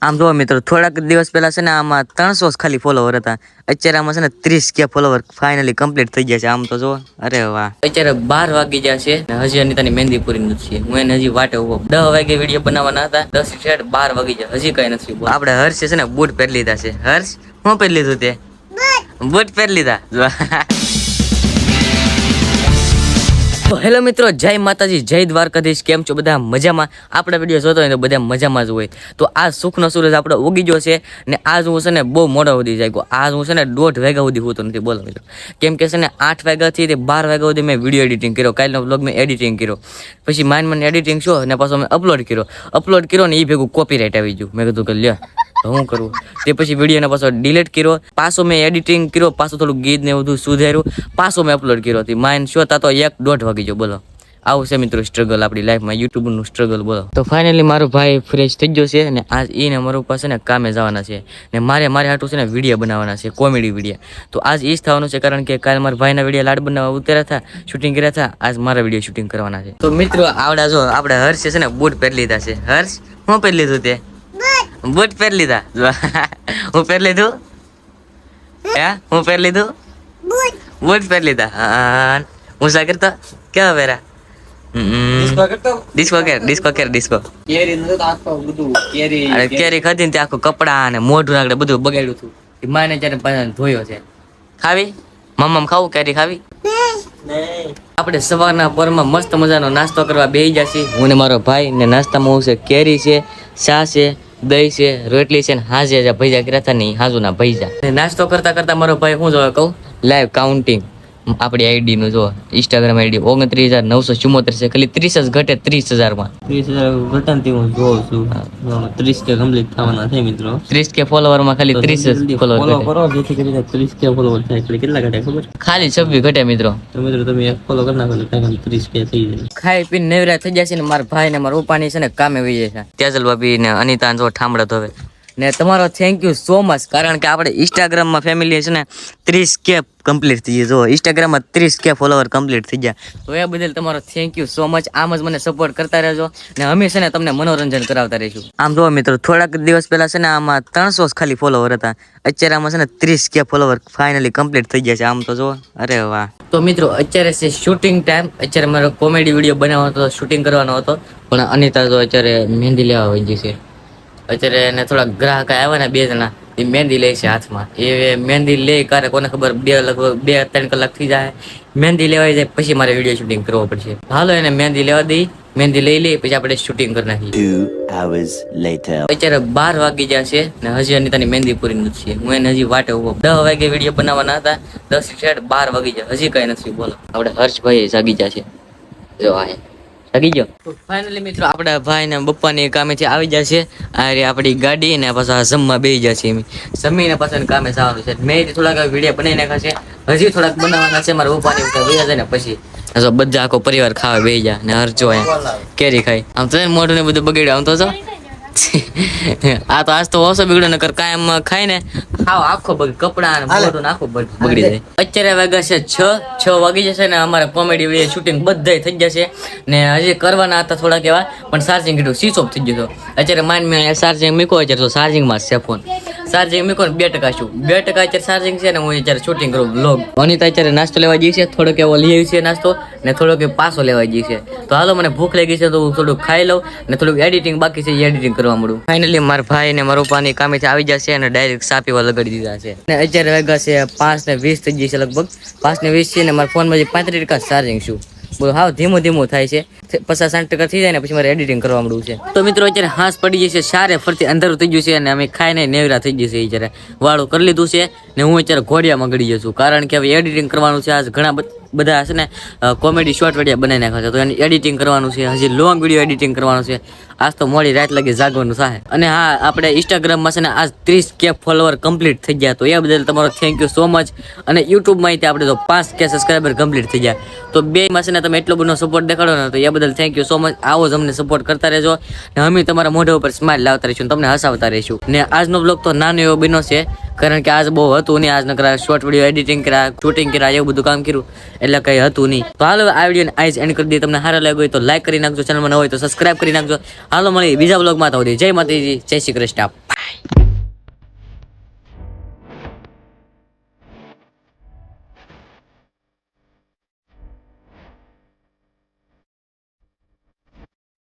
આમ જો મિત્રો થોડાક દિવસ પહેલા છે ને આમાં 300 ખાલી ફોલોવર હતા. અત્યારે આમાં છે ને 30K ફોલોવર ફાઇનલી કમ્પ્લીટ થઈ ગયા છે. આમ તો જો અરે વાહ. અત્યારે 12 વાગી ગયા છે ને હજી અનિતાની મહેંદી પૂરી નથી. હું એને હજી વાટે ઉભો 10 વાગે વિડીયો બનાવવાના હતા. 10 થી 12 વાગી ગયા હજી કઈ નથી. આપણે હર્ષ છે ને બૂટ પહેરી લીધા છે. હર્ષ શું પહેરી લીધું તે? બૂટ પહેરી લીધા. તો હેલો મિત્રો, જય માતાજી, જય દ્વારકાધીશ. કેમ છો બધા? મજામાં? આપણા વિડીયો જોતો હોય તો બધા મજામાં જ હોય. તો આ સુખનો સૂરજ આપણો ઉગી ગયો છે ને આજ હું છે ને બહુ મોડો સુધી જાગ્યો. આજ હું છે ને 1:30 વાગ્યા સુધી હોતો નથી. બોલો મિત્રો, કેમ કે છે ને 8 વાગ્યાથી તે 12 વાગ્યા સુધી મેં વિડીયો એડિટિંગ કર્યો. કાલનો વ્લોગ મેં એડિટિંગ કર્યો, પછી મને એડિટિંગ શો ને પાછો મેં અપલોડ કર્યો ને એ ભેગું કોપીરાઇટ આવી ગયું. મેં કીધું કે લ્યો હું કરું. તે પછી વિડીયોને પાછો ડિલીટ કર્યો, પાછો મેં એડિટિંગ કર્યો, પાછું થોડું ગીત ને બધું સુધાર્યું, પાછો મેં અપલોડ કર્યો. માઇન્ડ શો તા તો 1:30 વાગી ગયો. બોલો, આવું છે મિત્રો સ્ટ્રગલ આપણી લાઈફમાં, યુટ્યુબનું સ્ટ્રગલ. બોલો. તો ફાઇનલી મારો ભાઈ ફ્રેશ થઈ ગયો છે અને આજ એને મારા પાસે ને કામે જવાના છે ને મારે હાટું છે ને વિડીયો બનાવવાના છે, કોમેડી વિડીયો. તો આજ એ જ થવાનું છે, કારણ કે કાલે મારા ભાઈના વિડીયો લાડ બનાવવા ઉતર્યા હતા, શૂટિંગ કર્યા હતા. આજ મારા વિડીયો શૂટિંગ કરવાના છે. તો મિત્રો આવડા જો આપણે હર્ષ છે ને બૂટ પહેરી લીધા છે. હર્ષ શું પહેરી લીધું તે? બૂટ પહેરી લીધા. હું પહેરી લીધું? હું પહેરી લીધું? બૂટ પહેરી લીધા. હા હું સા કરતો કેવા પહેરા? ડિસ્કો કેરી ખાધી ને આખું કપડા અને મોઢું આગળ બધું બગાડ્યું હતું. માને ત્યારે ધોયો છે. ખાવી મમ્મ ખાવું? કેરી ખાવી? આપણે સવારના પોરમાં મસ્ત મજાનો નાસ્તો કરવા બેસી જશે હું ને મારો ભાઈ. ને નાસ્તામાં હું છે કેરી છે, ચા છે, દહીં છે, રોટલી છે ને હાજે ભૈજા કર્યા હતા ને હાજુના ભૈજા. નાસ્તો કરતા કરતા મારો ભાઈ હું જોવા કહું લાઈવ કાઉન્ટિંગ આપણી આઈડી નું જો ઇન્સ્ટાગ્રામ આઈડી 29,974 છે. ખાલી 30 જ ઘટે 30,000 માં 30,000 ઘટાડતી હું જોઉં છું. 30K કમ્પ્લીટ થવાના છે મિત્રો. 30K ફોલોવર માં ખાલી 30 જ ફોલો કરો જેથી કરીને 30K ફોલોવર થાય. એટલે કેટલા ઘટે ખબર? ખાલી 26 ઘટે મિત્રો. તો મિત્રો તમે એક ફોલો કરી નાખો એટલે 30K થઈ જાય. ખાઈ પીને નેવરા થઈ જશે ને મારા ભાઈ ને મારા ઉપાની છે ને કામે વહી જાય છે. તેજલ ભાભી ને અનિતા જો ઠામડા ધોવે. ને તમારો થેન્ક યુ સો મચ, કારણ કે આપણે ઇન્સ્ટાગ્રામમાં ફેમિલી છે ને 30K કમ્પ્લીટ થઈ ગયા. જો ઇન્સ્ટાગ્રામમાં 30K ફોલોવર કમ્પ્લીટ થઈ ગયા. તો એ બદલ તમારો થેન્ક યુ સો મચ. આમ જ મને સપોર્ટ કરતા રહેજો ને અમે છે ને તમને મનોરંજન કરાવતા રહીશું. આમ જો મિત્રો થોડાક દિવસ પહેલા છે ને આમાં 300 ખાલી ફોલોવર હતા. અત્યારે આમાં છે ને 30K ફોલોવર ફાઇનલી કમ્પ્લીટ થઈ ગયા છે. આમ તો જો અરે વાહ. તો મિત્રો અત્યારે છે શૂટિંગ ટાઈમ. અત્યારે મારો કોમેડી વિડીયો બનાવવાનો હતો, શૂટિંગ કરવાનો હતો, પણ અનિતા તો અત્યારે મહેંદી લેવા વહી ગઈ છે. અત્યારે એને થોડા ગ્રાહક આવ્યા ને 2 જણા, એ મહેંદી લે છે હાથમાં. એ મહેંદી લે કારે કોને ખબર લગભગ 2-3 કલાક થઈ જાય. મહેંદી લેવાઈ જાય પછી મારે વિડીયો શૂટિંગ કરવો પડશે. હાલો એને મહેંદી લેવા દઈ, મહેંદી લઈ લે પછી આપણે શૂટિંગ કરી નાખીએ. 2 hours later. અત્યારે 12 વાગી ગયા છે ને હજી અનિતાની મહેંદી પૂરી નથી. હું એને હજી વાટે ઉભો 10 વાગે વિડીયો બનાવવાના હતા. 10 થી 12 વાગી ગયા હજી કઈ નથી. બોલો, આપણે હર્ષભાઈ જાગી ગયા છે. જો આ જાગી ગયો. ફાઇનલી મિત્રો આપણા ભાઈ ને બપ્પાની કામેથી આવી જશે. આ આપણી ગાડી ને પાછા જમવા બેસી જશે. જમીને પાછા કામે જવાનું છે. મેં થોડાક વિડીયો બનાવી નાખ્યા છે, હજી થોડાક બનાવવાના છે. મારા બપ્પાની વયા જાય ને પછી બધા આખો પરિવાર ખાવા બેસી જાય ને હરજો કેરી ખાઈ. આમ તો મોઢું ને બધું બગડ્યું. આમ તો જો આ તો આજ તો ઓછો બગડ્યો નકર કાયમ ખાય ને આખો કપડા ને મોઢું આખું બગડી જાય. અત્યારે વાગ્યા છે 6 વાગી જશે ને અમારે કોમેડી શૂટિંગ બધા થઈ જશે ને હજી કરવાના હતા થોડાક એવા, પણ ચાર્જિંગ કેટલું સ્વિચ ઓફ થઈ ગયો. અત્યારે માઇન્ડ મેં ચાર્જિંગ મૂકો અત્યારે તો ચાર્જિંગમાં છે ફોન. ચાર્જિંગ મૂકો ને 2% છું. 2% અત્યારે ચાર્જિંગ છે ને હું અત્યારે શૂટિંગ કરું વ્લોગ. અનિતા અત્યારે નાસ્તો લેવા જઈ છે, થોડોક એવો લઈ આવી છે નાસ્તો ને થોડોક પાછો લેવા જઈ છે. તો હાલો મને ભૂખ લાગી છે તો હું થોડુંક ખાઈ લઉં ને થોડુંક એડિટિંગ બાકી છે એડિટિંગ કરવા મળું. ફાઇનલી મારા ભાઈ ને મારા પપ્પાની કામેથી આવી જશે અને ડાયરેક્ટ ચા પીવા લગાડી દીધા છે. ને અત્યારે વાગ્યા છે 5:20 થઈ ગઈ છે લગભગ 5:20 છે ને મારા ફોનમાં જે 35% ચાર્જિંગ છું. બોલો હાવ ધીમું થાય છે. 50-60% થઈ જાય ને પછી મારે એડિટિંગ કરવા મળવું છે. તો મિત્રો અત્યારે હાંસ પડી જશે, સારે ફરતી અંધારું થઈ ગયું છે અને અમે ખાઈને નેવરા થઈ જશે. અત્યારે વાળું કરી લીધું છે ને હું અત્યારે ઘોડિયામાં ગળી જશું, કારણ કે હવે એડિટિંગ કરવાનું છે. આજ ઘણા બધા છે ને કોમેડી શોર્ટ વિડીયો બનાવી નાખ્યા છે, તો એની એડિટિંગ કરવાનું છે. હજી લોંગ વિડીયો એડિટિંગ કરવાનું છે. આજ તો મોડી રાત લગી જાગવાનું થાય. અને હા, આપણે ઇન્સ્ટાગ્રામમાં છે ને આજ 30K ફોલોવર કમ્પ્લીટ થઈ ગયા. તો એ બદલ તમારો થેન્ક યુ સો મચ. અને યુટ્યુબમાં આપણે તો 5K સબસ્ક્રાઈબર કમ્પ્લીટ થઈ ગયા. તો બેમાં છે ને તમે એટલો બધો સપોર્ટ દેખાડો ને તો એ બદલ થેન્ક યુ સો મચ. આવો જ અમને સપોર્ટ કરતા રહેજો ને અમે તમારા મોઢા ઉપર સ્માઇલ લાવતા રહીશું, તમને હસાવતા રહીશું. ને આજનો બ્લોગ તો નાનો એવો બન્યો છે, કારણ કે આજ બહુ હતું નહીં. આજ નકરા શોર્ટ વિડીયો એડિટિંગ કર્યા, શૂટિંગ કર્યા, એવું બધું કામ કર્યું એટલે કંઈ હતું નહીં. તો હાલો આ વિડીયોને આજ એન્ડ કરી દઈએ. તમને સારા લાગ્યો હોય તો લાઈક કરી નાખજો, ચેનલમાં ન હોય તો સબસ્ક્રાઈબ કરી નાખજો. હાલો મળી બીજા બ્લોગમાં. તો જય માતાજી, જય શ્રી કૃષ્ણ.